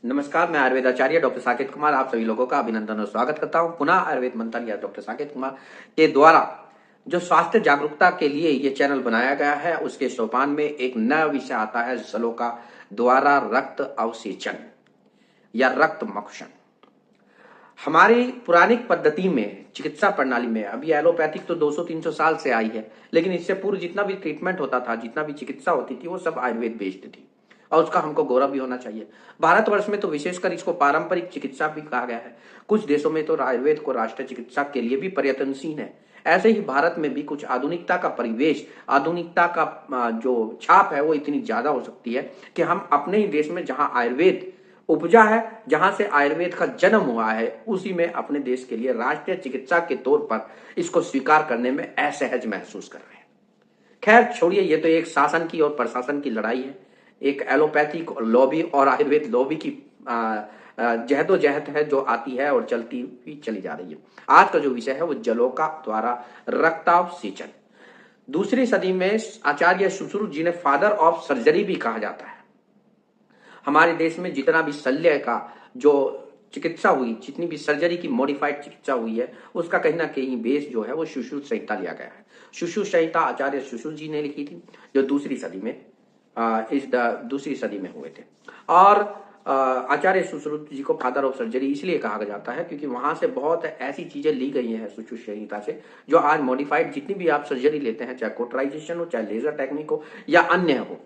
नमस्कार, मैं आयुर्वेदाचार्य डॉक्टर साकेत कुमार आप सभी लोगों का अभिनंदन और स्वागत करता हूं। पुनः आयुर्वेद मंथन या डॉक्टर साकेत कुमार के द्वारा जो स्वास्थ्य जागरूकता के लिए ये चैनल बनाया गया है, उसके सोपान में एक नया विषय आता है जलोका द्वारा रक्त अवसेचन या रक्त मोक्षण। हमारी पुरानिक पद्धति में, चिकित्सा प्रणाली में, अभी एलोपैथिक तो 200-300 साल से आई है, लेकिन इससे पूर्व जितना भी ट्रीटमेंट होता था, जितना भी चिकित्सा होती थी, वो सब आयुर्वेद बेस्ड थी और उसका हमको गौरव भी होना चाहिए। भारतवर्ष में तो विशेषकर इसको पारंपरिक चिकित्सा भी कहा गया है। कुछ देशों में तो आयुर्वेद को राष्ट्रीय चिकित्सा के लिए भी पर्यटनशील है। ऐसे ही भारत में भी कुछ आधुनिकता का परिवेश, आधुनिकता का जो छाप है वो इतनी ज्यादा हो सकती है कि हम अपने ही देश में जहां आयुर्वेद उपजा है, जहां से आयुर्वेद का जन्म हुआ है, उसी में अपने देश के लिए राष्ट्रीय चिकित्सा के तौर पर इसको स्वीकार करने में असहज महसूस कर रहे हैं। खैर छोड़िए, ये तो एक शासन की और प्रशासन की लड़ाई है, एक एलोपैथिक लॉबी और आयुर्वेद लॉबी की जहदोजहद है जो आती है और चलती हुई चली जा रही है। आज का जो विषय है वो जलोका द्वारा रक्तावसेचन। दूसरी सदी में आचार्य सुश्रुत जी ने फादर ऑफ सर्जरी भी कहा जाता है। हमारे देश में जितना भी शल्य का जो चिकित्सा हुई, जितनी भी सर्जरी की मॉडिफाइड चिकित्सा हुई है, उसका कहीं ना कहीं बेस जो है वो सुश्रुत संहिता लिया गया है। सुश्रुत संहिता आचार्य सुश्रुत जी ने लिखी थी, जो दूसरी सदी में दूसरी सदी में हुए थे। और आचार्य सुश्रुत जी को फादर ऑफ सर्जरी इसलिए कहा जाता है क्योंकि वहां से बहुत ऐसी चीजें ली गई हैं सुश्रुत संहिता से, जो आज मॉडिफाइड जितनी भी आप सर्जरी लेते हैं, चाहे कोटराइजेशन हो, चाहे लेजर टेक्निक हो या अन्य हो,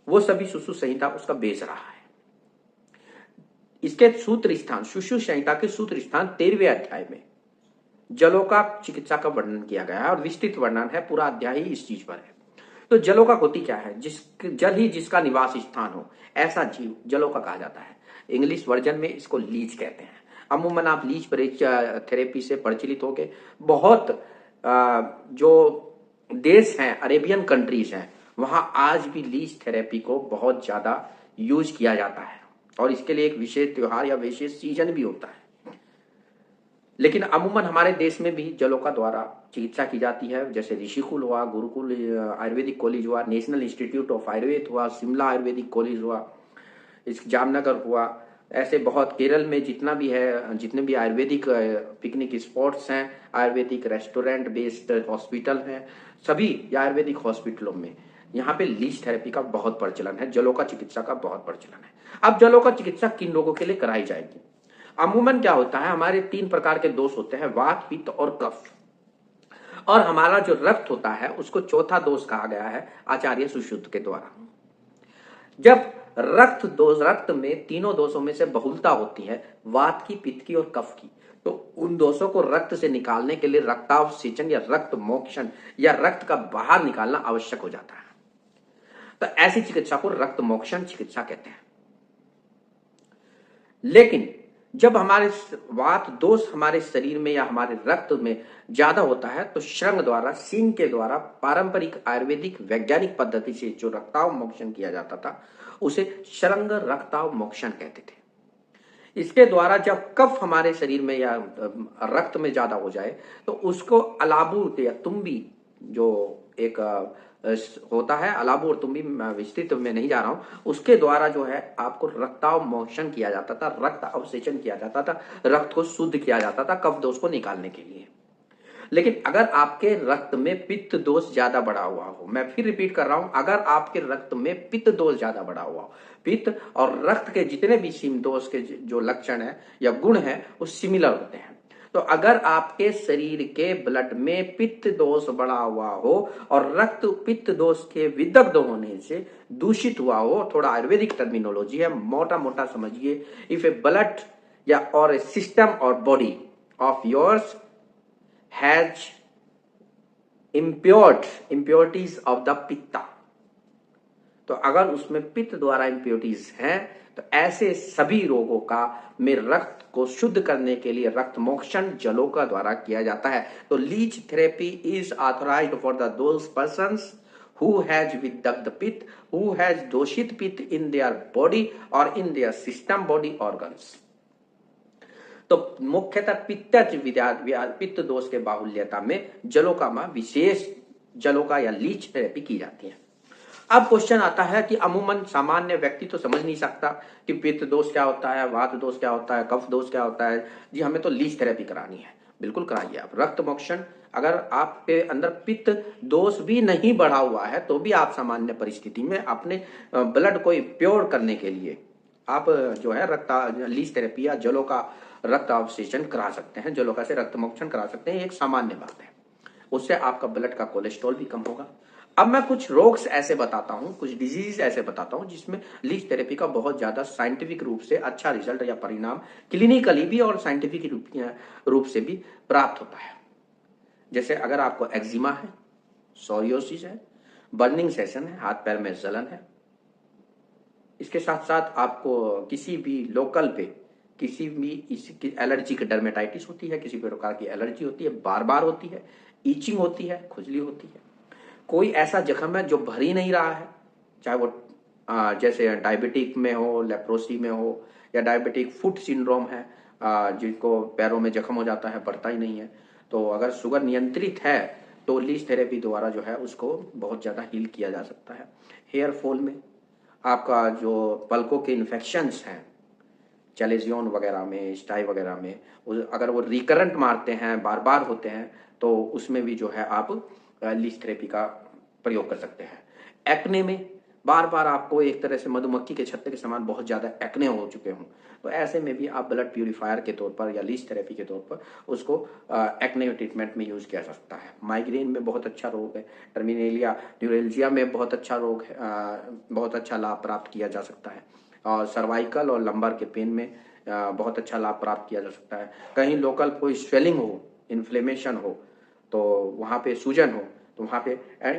वो सभी सुश्रुत संहिता उसका बेस रहा है। इसके सूत्र स्थान, सुश्रुत संहिता के सूत्र स्थान 13वें अध्याय में जलोका चिकित्सा का वर्णन किया गया है और विस्तृत वर्णन है, पूरा अध्याय ही इस चीज पर है। तो जलोका होती क्या है? जल ही जिसका निवास स्थान हो, ऐसा जीव जलोका कहा जाता है। इंग्लिश वर्जन में इसको लीच कहते हैं। अमूमन आप लीच थेरेपी से परिचित होके, बहुत जो देश हैं, अरेबियन कंट्रीज हैं, वहां आज भी लीच थेरेपी को बहुत ज्यादा यूज किया जाता है और इसके लिए एक विशेष त्योहार या विशेष सीजन भी होता है। लेकिन अमूमन हमारे देश में भी जलोका द्वारा चिकित्सा की जाती है, जैसे ऋषिकुल हुआ, गुरुकुल आयुर्वेदिक कॉलेज हुआ, नेशनल इंस्टीट्यूट ऑफ आयुर्वेद हुआ, शिमला आयुर्वेदिक कॉलेज हुआ, इस जामनगर हुआ। ऐसे बहुत केरल में जितना भी है, जितने भी आयुर्वेदिक पिकनिक स्पॉट्स हैं, आयुर्वेदिक रेस्टोरेंट बेस्ड हॉस्पिटल हैं, सभी आयुर्वेदिक हॉस्पिटलों में यहाँ पे लीच थेरेपी का बहुत प्रचलन है, जलोका चिकित्सा का बहुत प्रचलन है। अब जलोका चिकित्सा किन लोगों के लिए कराई जाएगी? अमूमन क्या होता है, हमारे 3 प्रकार के दोष होते हैं, वात, पित्त और कफ। और हमारा जो रक्त होता है उसको चौथा दोष कहा गया है आचार्य सुश्रुत के द्वारा। जब रक्त में तीनों दोषों में से बहुलता होती है, वात की, पित्त की और कफ की, तो उन दोषों को रक्त से निकालने के लिए रक्तावसेचन या रक्त मोक्षण या रक्त का बाहर निकालना आवश्यक हो जाता है। तो ऐसी चिकित्सा को रक्त मोक्षण चिकित्सा कहते हैं। लेकिन जब हमारे वात दोष हमारे शरीर में या हमारे रक्त में ज्यादा होता है, तो श्रृंग द्वारा, सींग के द्वारा पारंपरिक आयुर्वेदिक वैज्ञानिक पद्धति से जो रक्ताव मोक्षण किया जाता था, उसे श्रृंग रक्ताव मोक्षण कहते थे। इसके द्वारा जब कफ हमारे शरीर में या रक्त में ज्यादा हो जाए, तो उसको अलाबू या तुम्बी, जो एक होता है, अलाबू और तुम्बी, विस्तृत में नहीं जा रहा हूं, उसके द्वारा जो है आपको रक्ताव मोक्षण किया जाता था, रक्त अवसेचन किया जाता था, रक्त को शुद्ध किया जाता था कफ दोष को निकालने के लिए। लेकिन अगर आपके रक्त में पित्त दोष ज्यादा बढ़ा हुआ हो, मैं फिर रिपीट कर रहा हूं, अगर आपके रक्त में पित्त दोष ज्यादा बढ़ा हुआ हो, पित्त और रक्त के जितने भी सीम दोष के जो लक्षण है या गुण है वो सिमिलर होते हैं। तो अगर आपके शरीर के ब्लड में पित्त दोष बढ़ा हुआ हो और रक्त पित्त दोष के विदग्ध होने से दूषित हुआ हो, थोड़ा आयुर्वेदिक टर्मिनोलॉजी है, मोटा मोटा समझिए, इफ ए ब्लड या और ए सिस्टम और body of yours has impurities of the पित्ता, तो अगर उसमें पित्त द्वारा impurities हैं, तो ऐसे सभी रोगों का में रक्त को शुद्ध करने के लिए रक्त मोक्षण जलोका द्वारा किया जाता है। तो leech therapy is authorised for the those persons who has Vidagdha पित्त, who has दोषित पित्त in their body or in their system body organs। तो मुख्यतः पित्त दोष के बाहुल्यता में जलोका में विशेष जलोका या लीच थेरेपी की जाती है। अब क्वेश्चन आता है कि अमूमन सामान्य व्यक्ति तो समझ नहीं सकता कि पित्त दोष क्या होता है, वात दोष क्या होता है, कफ दोष क्या होता है। जी हमें तो लीच थेरेपी करानी है। बिल्कुल कराइए आप रक्त मोक्षण। अगर आपके अंदर पित्त दोष भी नहीं बढ़ा हुआ है तो भी आप सामान्य परिस्थिति में अपने ब्लड को प्योर करने के लिए आप जो है रक्त लीच थेरेपी या जलों का रक्त अवशेषण करा सकते हैं, जलों का से रक्त मोक्षण करा सकते हैं। एक सामान्य बात है, उससे आपका ब्लड का कोलेस्ट्रॉल भी कम होगा। अब मैं कुछ रोग्स ऐसे बताता हूं, कुछ डिजीज ऐसे बताता हूं जिसमें लीच थेरेपी का बहुत ज्यादा साइंटिफिक रूप से अच्छा रिजल्ट या परिणाम क्लिनिकली भी और साइंटिफिक रूप से भी प्राप्त होता है। जैसे अगर आपको एक्जिमा है, सोरियोसिस है, बर्निंग सेशन है, हाथ पैर में जलन है, इसके साथ साथ आपको किसी भी लोकल पे किसी भी इसकी एलर्जी की डर्मेटाइटिस होती है, किसी प्रकार की एलर्जी होती है, बार बार होती है, ईचिंग होती है, खुजली होती है, कोई ऐसा जख्म है जो भर ही नहीं रहा है, चाहे वो जैसे डायबिटिक में हो, लेप्रोसी में हो, या डायबिटिक फुट सिंड्रोम है, जिनको पैरों में जख्म हो जाता है, बढ़ता ही नहीं है। तो अगर शुगर नियंत्रित है तो लीच थेरेपी द्वारा जो है उसको बहुत ज्यादा हील किया जा सकता है। हेयर फॉल में, आपका जो पलकों के इन्फेक्शंस हैं, चैलेजियन वगैरह में, स्टाई वगैरह में, अगर वो रिकरेंट मारते हैं, बार बार होते हैं, तो उसमें भी जो है आप लीच थेरेपी का प्रयोग कर सकते हैं। एक्ने में बार बार आपको एक तरह से मधुमक्खी के छत्ते के समान बहुत ज्यादा एक्ने हो चुके हों, तो ऐसे में भी आप ब्लड प्यूरिफायर के तौर पर या लीच थेरेपी के तौर पर उसको एक्ने ट्रीटमेंट में यूज किया जा सकता है। माइग्रेन में बहुत अच्छा रोग है, टर्मिनेलिया न्यूरेल्जिया में बहुत अच्छा रोग है, बहुत अच्छा लाभ प्राप्त किया जा सकता है। और सर्वाइकल और लंबर के पेन में बहुत अच्छा लाभ प्राप्त किया जा सकता है। कहीं लोकल कोई स्वेलिंग हो, इन्फ्लेमेशन हो, तो वहां पे सूजन हो, तो वहां पे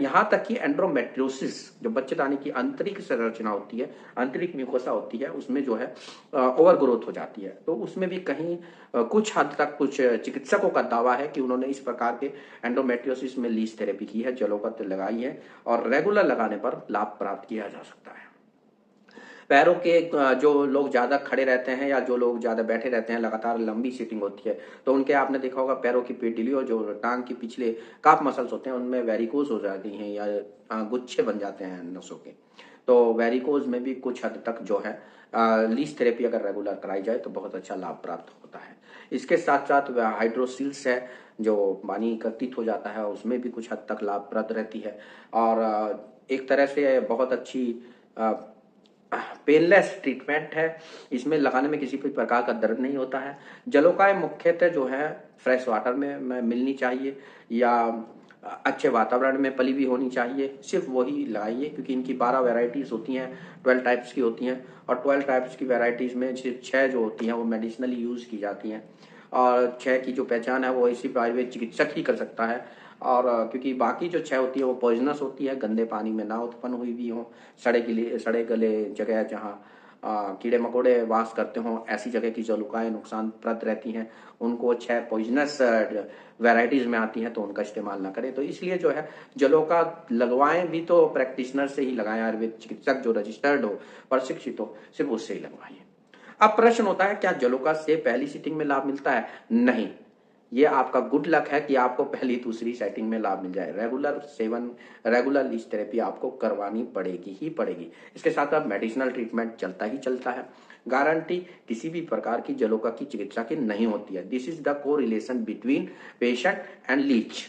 यहाँ तक कि एंड्रोमेट्रियोसिस, जो बच्चेदानी की आंतरिक संरचना होती है, आंतरिक म्यूकोसा होती है, उसमें जो है ओवर ग्रोथ हो जाती है, तो उसमें भी कहीं कुछ हद तक कुछ चिकित्सकों का दावा है कि उन्होंने इस प्रकार के एंड्रोमेट्रियोसिस में लीच थेरेपी की है, जलों का लगाई है, और रेगुलर लगाने पर लाभ प्राप्त किया जा सकता है। पैरों के जो लोग ज्यादा खड़े रहते हैं या जो लोग ज्यादा बैठे रहते हैं, लगातार लंबी सीटिंग होती है, तो उनके आपने देखा होगा पैरों की पेटिली और जो टांग के पिछले काफ मसल्स होते हैं उनमें वेरिकोज हो जाती हैं या गुच्छे बन जाते हैं नसों के। तो वेरिकोज में भी कुछ हद तक जो है लीच थेरेपी अगर रेगुलर कराई जाए तो बहुत अच्छा लाभ प्राप्त होता है। इसके साथ साथ हाइड्रोसिल्स है, जो पानी एकत्रित हो जाता है, उसमें भी कुछ हद तक लाभप्रद रहती है, और एक तरह से बहुत अच्छी पेनलेस ट्रीटमेंट है। इसमें लगाने में किसी भी प्रकार का दर्द नहीं होता है। जलोकाएं मुख्यतः जो है फ्रेश वाटर में मिलनी चाहिए या अच्छे वातावरण में पली भी होनी चाहिए, सिर्फ वही लगाइए, क्योंकि इनकी 12 वेराइटीज होती हैं, 12 टाइप्स की होती हैं, और 12 टाइप्स की वेराइटीज में सिर्फ 6 जो होती हैं वो मेडिसिनली यूज की जाती हैं, और 6 की जो पहचान है वो इसी आयुर्वेद चिकित्सक ही कर सकता है। और क्योंकि बाकी जो 6 होती है वो पॉइजनस होती है, गंदे पानी में ना उत्पन्न हुई भी हो, सड़े गले जगह जहाँ कीड़े मकोड़े वास करते हों, ऐसी जगह की जलोकाएं नुकसानप्रद रहती हैं, उनको 6 पॉइजनस वेराइटीज में आती हैं, तो उनका इस्तेमाल ना करें। तो इसलिए जो है जलोका लगवाएं भी तो प्रैक्टिशनर से ही लगाएं, आयुर्वेद चिकित्सक जो रजिस्टर्ड हो, प्रशिक्षित हो, सिर्फ उससे ही लगवाइए। अब प्रश्न होता है क्या जलोका से पहली सीटिंग में लाभ मिलता है? नहीं, ये आपका गुड लक है कि आपको पहली दूसरी सेटिंग में लाभ मिल जाए। रेगुलर लीच थेरेपी आपको करवानी पड़ेगी ही पड़ेगी। इसके साथ अब मेडिसिनल ट्रीटमेंट चलता ही चलता है। गारंटी किसी भी प्रकार की जलोका की चिकित्सा की नहीं होती है। दिस इज द को relation between patient and Leach.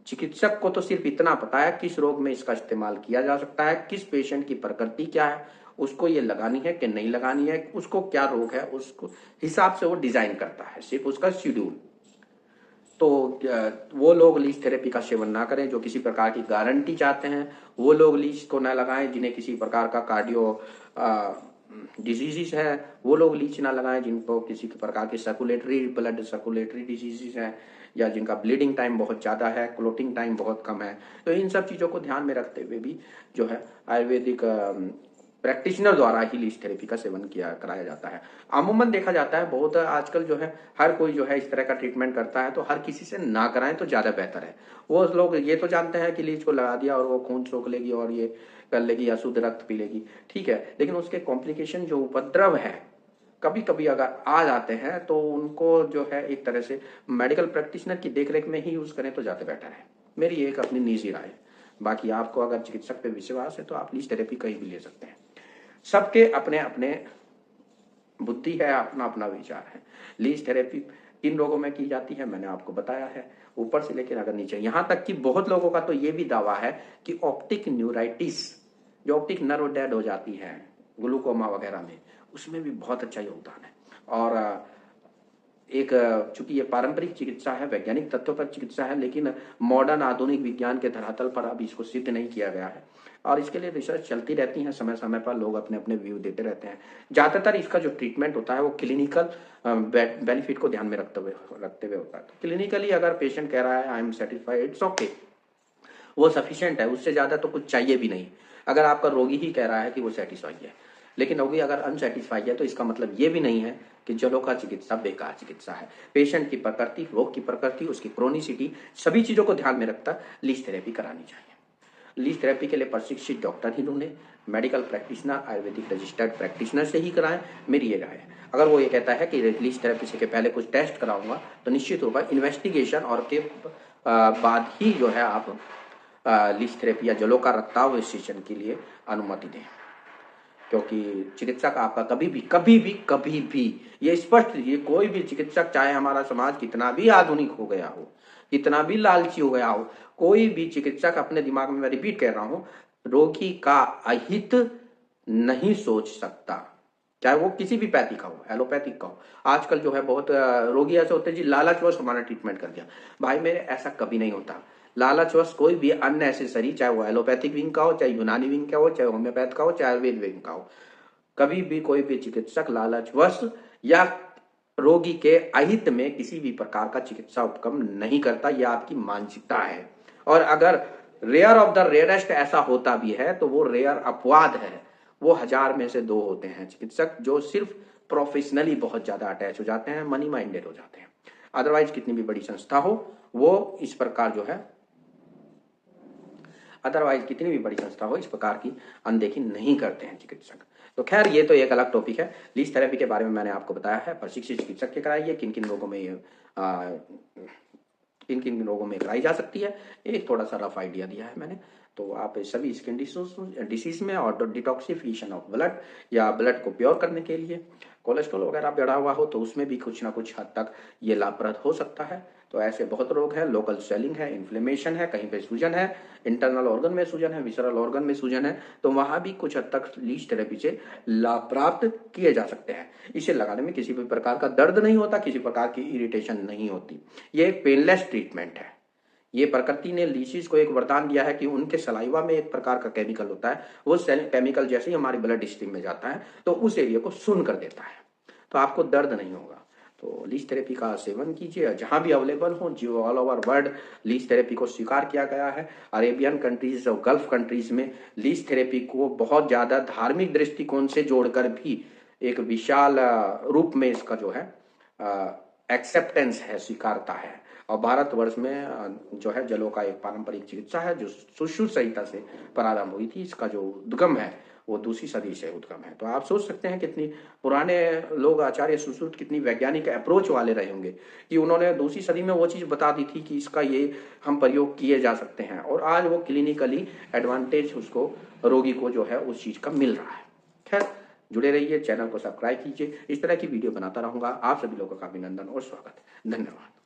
चिकित्सक को तो सिर्फ इतना पता है किस रोग में इसका इस्तेमाल किया जा सकता है, किस पेशेंट की प्रकृति क्या है, उसको ये लगानी है कि नहीं लगानी है, उसको क्या रोग है, उसको हिसाब से वो डिजाइन करता है, सिर्फ उसका शेड्यूल। तो वो लोग लीच थेरेपी का सेवन ना करें जो किसी प्रकार की गारंटी चाहते हैं, वो लोग लीच को ना लगाएं जिन्हें किसी प्रकार का कार्डियो डिजीजेस है, वो लोग लीच ना लगाएं जिनको किसी प्रकार की ब्लड सर्कुलेटरी डिजीजेस हैं, या जिनका ब्लीडिंग टाइम बहुत ज्यादा है, क्लोटिंग टाइम बहुत कम है। तो इन सब चीजों को ध्यान में रखते हुए भी जो है आयुर्वेदिक प्रैक्टिशनर द्वारा ही लीच थेरेपी का सेवन कराया जाता है। अमूमन देखा जाता है बहुत आजकल जो है हर कोई जो है इस तरह का ट्रीटमेंट करता है, तो हर किसी से ना कराएं तो ज्यादा बेहतर है। वो लोग ये तो जानते हैं कि लीच को लगा दिया और वो खून सोख लेगी और ये कर लेगी या शुद्ध रक्त पी लेगी, ठीक है, लेकिन उसके कॉम्प्लिकेशन जो उपद्रव है कभी कभी अगर आ जाते हैं तो उनको जो है एक तरह से मेडिकल प्रैक्टिशनर की देखरेख में ही यूज करें तो ज्यादा बेटर है। मेरी एक अपनी निजी राय है। बाकी आपको अगर चिकित्सक पे विश्वास है तो आप लीज थेरेपी कहीं भी ले सकते हैं। सबके अपने अपने बुद्धि है, अपना अपना विचार है। लीज थेरेपी किन रोगों में की जाती है मैंने आपको बताया है, ऊपर से लेकर अगर नीचे, यहां तक कि बहुत लोगों का तो ये भी दावा है कि ऑप्टिक न्यूराइटिस, जो ऑप्टिक नर्व डेड हो जाती है ग्लूकोमा वगैरह में, उसमें भी बहुत अच्छा योगदान है। और एक चूंकि ये पारंपरिक चिकित्सा है, वैज्ञानिक तथ्यों पर चिकित्सा है, लेकिन मॉडर्न आधुनिक विज्ञान के धरातल पर अभी इसको सिद्ध नहीं किया गया है और इसके लिए रिसर्च चलती रहती है, समय समय पर लोग अपने अपने व्यू देते रहते हैं। ज्यादातर इसका जो ट्रीटमेंट होता है वो क्लिनिकल बेनिफिट को ध्यान में रखते हुए होता है। तो क्लिनिकली अगर पेशेंट कह रहा है I am satisfied, it's okay, वो सफिशिएंट है, उससे ज्यादा तो कुछ चाहिए भी नहीं। अगर आपका रोगी ही कह रहा है कि वो सेटिस्फाई है, लेकिन रोगी अगर अनसेटिस्फाइड है तो इसका मतलब ये भी नहीं है कि जलों का चिकित्सा बेकार चिकित्सा है। पेशेंट की प्रकृति, रोग की प्रकृति, उसकी क्रोनिसिटी, सभी चीजों को ध्यान में रखता लीज थेरेपी करानी चाहिए। लीज थेरेपी के लिए प्रशिक्षित डॉक्टर ही ढूंढे, medical practitioner, Ayurvedic registered practitioner से ही कराएं, मेरी ये राय है। अगर वो ये कहता है कि लीज थेरेपी से के पहले कुछ टेस्ट कराऊंगा तो निश्चित होगा इन्वेस्टिगेशन और के बाद ही जो है आप लीज थेरेपी या जलों का रक्ताव विश्लेषण के लिए अनुमति दें, क्योंकि चिकित्सक आपका कभी भी ये स्पष्ट लीजिए, कोई भी चिकित्सक, चाहे हमारा समाज कितना भी आधुनिक हो गया हो, कितना भी लालची हो गया हो, कोई भी चिकित्सक अपने दिमाग में, मैं रिपीट कर रहा हूं, रोगी का अहित नहीं सोच सकता, चाहे वो किसी भी पैथी का हो, एलोपैथिक का हो। आजकल जो है बहुत रोगी ऐसे होते हैं जी, लालचवश हमारा ट्रीटमेंट कर दिया। भाई मेरे, ऐसा कभी नहीं होता। लालचवश कोई भी अननेसेसरी, चाहे वो एलोपैथिक विंग का हो, चाहे यूनानी विंग का हो, चाहे होम्योपैथ का हो, चाहे आयुर्वेद विंग का हो, कभी भी कोई भी चिकित्सक लालचवश या रोगी के अहित में किसी भी प्रकार का चिकित्सा उपक्रम नहीं करता। यह आपकी मानसिकता है। और अगर रेयर ऑफ द रेयरेस्ट ऐसा होता भी है तो वो रेयर अपवाद है, वो 1000 में से 2 होते हैं चिकित्सक जो सिर्फ प्रोफेशनली बहुत ज्यादा अटैच हो जाते हैं, मनी माइंडेड हो जाते हैं। अदरवाइज कितनी भी बड़ी संस्था हो, वो इस प्रकार जो है, अदरवाइज कितनी भी बड़ी संस्था हो, इस प्रकार की अनदेखी नहीं करते हैं चिकित्सक। तो खैर, ये तो एक अलग टॉपिक है। लीज थेरेपी के बारे में मैंने आपको बताया है, प्रशिक्षित चिकित्सक के कराइए, किन किन रोगों में ये किन किन रोगों में कराई जा सकती है, एक थोड़ा सा रफ आइडिया दिया है मैंने। तो आप सभी स्किन डिसीज में और डिटॉक्सिफिकेशन ऑफ ब्लड या ब्लड को प्योर करने के लिए, कोलेस्ट्रॉल वगैरह बढ़ा हुआ हो तो उसमें भी कुछ ना कुछ हद तक ये लाभप्रद हो सकता है। तो ऐसे बहुत रोग हैं, लोकल स्वेलिंग है, इन्फ्लेमेशन है, कहीं पे सूजन है, इंटरनल ऑर्गन में सूजन है, विसरल ऑर्गन में सूजन है, तो वहां भी कुछ हद तक लीज थेरेपी से लाभ प्राप्त किए जा सकते हैं। इसे लगाने में किसी भी प्रकार का दर्द नहीं होता, किसी प्रकार की इरिटेशन नहीं होती। ये एक पेनलेस ट्रीटमेंट है। ये प्रकृति ने लीचीज को एक वरदान दिया है कि उनके सलाइवा में एक प्रकार का केमिकल होता है, वो केमिकल जैसे ही हमारी ब्लड स्ट्रीम में जाता है तो उस एरिया को सुन्न कर देता है, तो आपको दर्द नहीं होगा। तो लीज थेरेपी का सेवन कीजिए जहां भी अवेलेबल हो, जो all over world leech therapy को स्वीकार किया गया है। अरेबियन कंट्रीज और गल्फ कंट्रीज में लीज थेरेपी को बहुत ज्यादा धार्मिक दृष्टिकोण से जोड़कर भी एक विशाल रूप में इसका जो है एक्सेप्टेंस है, स्वीकारता है। और भारतवर्ष में जो है जलों का एक पारंपरिक चिकित्सा है जो सुश्रुत संहिता से प्रारंभ हुई थी। इसका जो उद्गम है वो 2वीं सदी से उद्गम है। तो आप सोच सकते हैं कितनी पुराने लोग, आचार्य सुश्रुत कितनी वैज्ञानिक अप्रोच वाले रहे होंगे कि उन्होंने 2वीं सदी में वो चीज बता दी थी कि इसका ये हम प्रयोग किए जा सकते हैं, और आज वो क्लिनिकली एडवांटेज उसको, रोगी को जो है उस चीज का मिल रहा है। खैर, जुड़े रहिए, चैनल को सब्सक्राइब कीजिए, इस तरह की वीडियो बनाता रहूंगा। आप सभी लोगों का अभिनंदन और स्वागत। धन्यवाद।